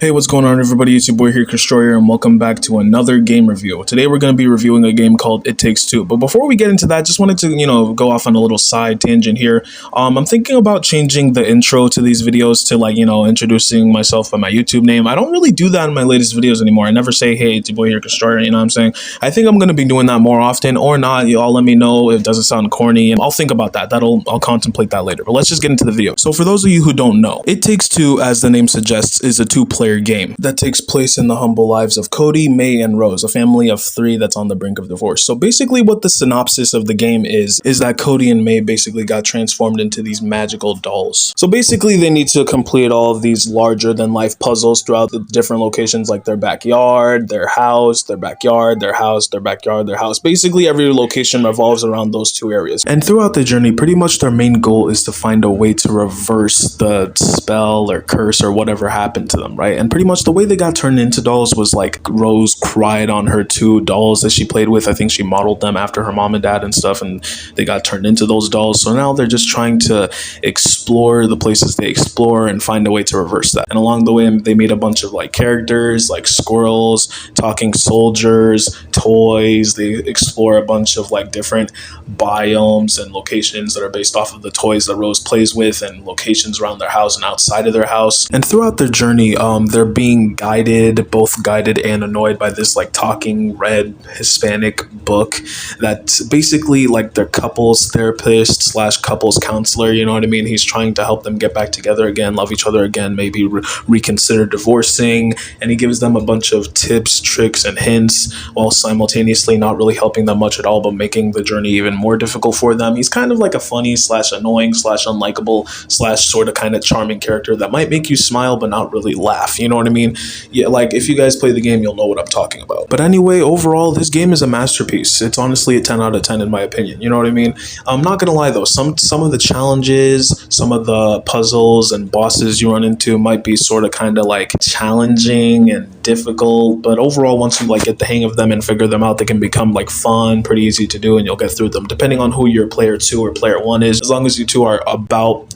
Hey, what's going on, everybody? It's your boy here, Destroyer, and welcome back to another game review. Today we're going to be reviewing a game called It Takes Two. But before we get into that, just wanted to, go off on a little side tangent here. I'm thinking about changing the intro to these videos to introducing myself by my YouTube name. I don't really do that in my latest videos anymore. I never say, hey, it's your boy here, Destroyer, you know what I'm saying? I think I'm going to be doing that more often or not. You all let me know if it doesn't sound corny, and I'll think about that. I'll contemplate that later. But let's just get into the video. So for those of you who don't know, It Takes Two, as the name suggests, is a two-player game that takes place in the humble lives of Cody, May, and Rose, a family of three that's on the brink of divorce. So basically what the synopsis of the game is that Cody and May basically got transformed into these magical dolls. So basically they need to complete all of these larger than life puzzles throughout the different locations, like their backyard, their house, their backyard, their house, their backyard, their house. Basically every location revolves around those two areas. And throughout the journey, pretty much their main goal is to find a way to reverse the spell or curse or whatever happened to them, right? And pretty much the way they got turned into dolls was like Rose cried on her two dolls that she played with. I think she modeled them after her mom and dad and stuff, and they got turned into those dolls. So now they're just trying to explore the places they explore and find a way to reverse that. And along the way, they made a bunch of characters like squirrels, talking soldiers, toys. They explore a bunch of different biomes and locations that are based off of the toys that Rose plays with, and locations around their house and outside of their house. And throughout their journey, they're being both guided and annoyed by this talking red Hispanic book that's basically their couples therapist slash couples counselor. You know what I mean? He's trying to help them get back together again, love each other again, maybe reconsider divorcing, and he gives them a bunch of tips, tricks, and hints while simultaneously not really helping them much at all, but making the journey even more difficult for them. He's kind of like a funny slash annoying slash unlikable slash sort of kind of charming character that might make you smile but not really laugh. You know what I mean? Yeah, if you guys play the game, you'll know what I'm talking about. But anyway, overall, this game is a masterpiece. It's honestly a 10 out of 10 in my opinion. You know what I mean? I'm not gonna lie though, some of the challenges, some of the puzzles and bosses you run into might be sort of kind of challenging and difficult, but overall, once you get the hang of them and figure them out, they can become fun, pretty easy to do, and you'll get through them depending on who your player 2 or player 1 is. As long as you two are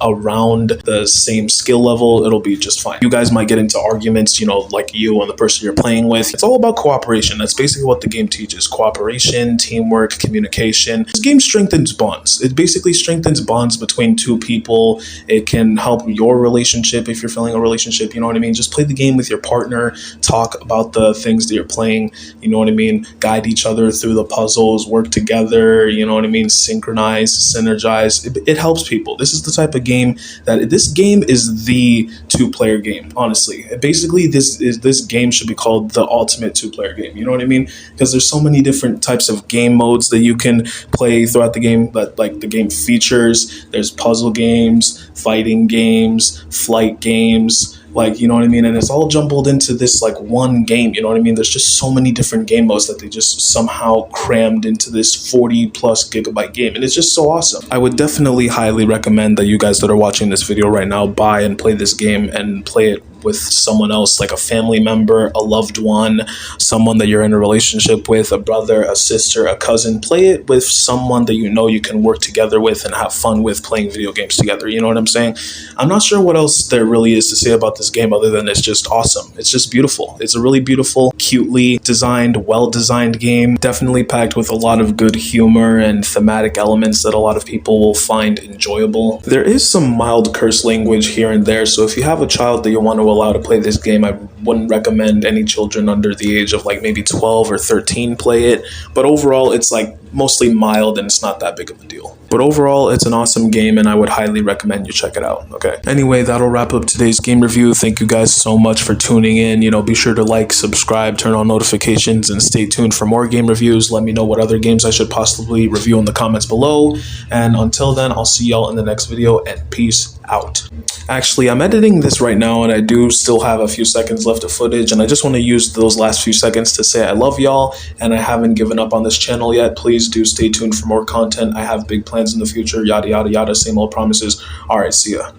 around the same skill level, it'll be just fine. You guys might get into arguments, like you and the person you're playing with. It's all about cooperation. That's basically what the game teaches: cooperation, teamwork, communication. This game strengthens bonds. It basically strengthens bonds between two people. It can help your relationship if you're feeling a relationship. You know what I mean? Just play the game with your partner, talk about the things that you're playing, you know what I mean? Guide each other through the puzzles, work together, you know what I mean? Synchronize, synergize. It helps people. This is the type of game this game is the two-player game, honestly. Basically, this game should be called the ultimate two-player game, you know what I mean? Because there's so many different types of game modes that you can play throughout the game that the game features. There's puzzle games, fighting games, flight games, you know what I mean? And it's all jumbled into this one game, you know what I mean? There's just so many different game modes that they just somehow crammed into this 40 plus gigabyte game. And it's just so awesome. I would definitely highly recommend that you guys that are watching this video right now buy and play this game and play it with someone else, like a family member, a loved one, someone that you're in a relationship with, a brother, a sister, a cousin. Play it with someone that you can work together with and have fun with playing video games together. You know what I'm saying? I'm not sure what else there really is to say about this game other than it's just awesome. It's just beautiful. It's a really beautiful, cutely designed, well-designed game, definitely packed with a lot of good humor and thematic elements that a lot of people will find enjoyable. There is some mild curse language here and there, so if you have a child that you want to allow to play this game, I wouldn't recommend any children under the age of maybe 12 or 13 play it, but overall it's mostly mild and it's not that big of a deal. But overall, it's an awesome game and I would highly recommend you check it out. Okay. Anyway, that'll wrap up today's game review. Thank you guys so much for tuning in. Be sure to subscribe, turn on notifications, and stay tuned for more game reviews. Let me know what other games I should possibly review in the comments below. And until then, I'll see y'all in the next video, and peace out. Actually, I'm editing this right now and I do still have a few seconds left of footage, and I just want to use those last few seconds to say I love y'all and I haven't given up on this channel yet. Please do stay tuned for more content. I have big plans in the future, yada yada yada, same old promises. All right, see ya.